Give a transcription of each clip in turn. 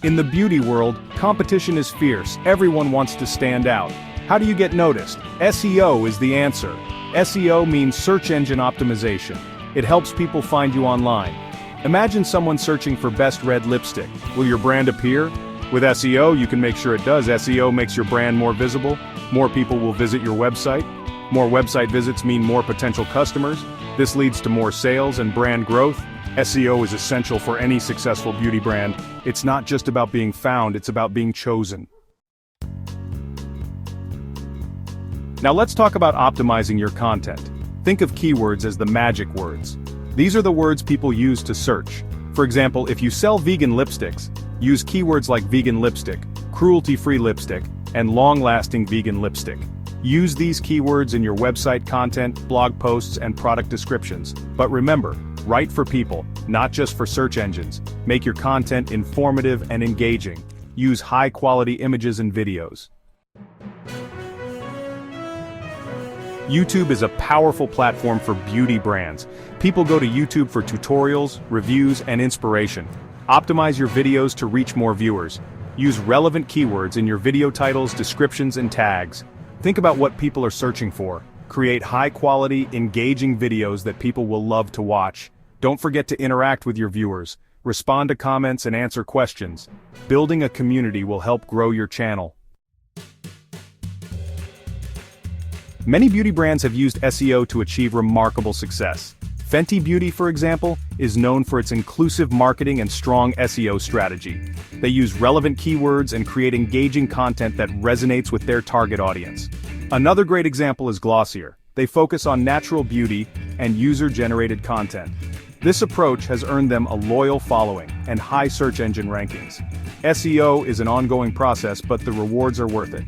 In the beauty world, competition is fierce. Everyone wants to stand out. How do you get noticed? SEO is the answer. SEO means search engine optimization. It helps people find you online. Imagine someone searching for best red lipstick. Will your brand appear? With SEO, you can make sure it does. SEO makes your brand more visible. More people will visit your website. More website visits mean more potential customers. This leads to more sales and brand growth. SEO is essential for any successful beauty brand. It's not just about being found, it's about being chosen. Now let's talk about optimizing your content. Think of keywords as the magic words. These are the words people use to search. For example, if you sell vegan lipsticks, use keywords like vegan lipstick, cruelty-free lipstick, and long-lasting vegan lipstick. Use these keywords in your website content, blog posts, and product descriptions. But remember, write for people, not just for search engines. Make your content informative and engaging. Use high-quality images and videos. YouTube is a powerful platform for beauty brands. People go to YouTube for tutorials, reviews, and inspiration. Optimize your videos to reach more viewers. Use relevant keywords in your video titles, descriptions, and tags. Think about what people are searching for. Create high-quality, engaging videos that people will love to watch. Don't forget to interact with your viewers. Respond to comments and answer questions. Building a community will help grow your channel. Many beauty brands have used SEO to achieve remarkable success. Fenty Beauty, for example, is known for its inclusive marketing and strong SEO strategy. They use relevant keywords and create engaging content that resonates with their target audience. Another great example is Glossier. They focus on natural beauty and user-generated content. This approach has earned them a loyal following and high search engine rankings. SEO is an ongoing process, but the rewards are worth it.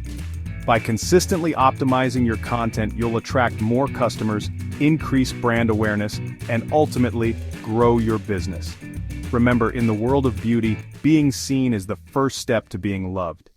By consistently optimizing your content, you'll attract more customers, increase brand awareness, and ultimately grow your business. Remember, in the world of beauty, being seen is the first step to being loved.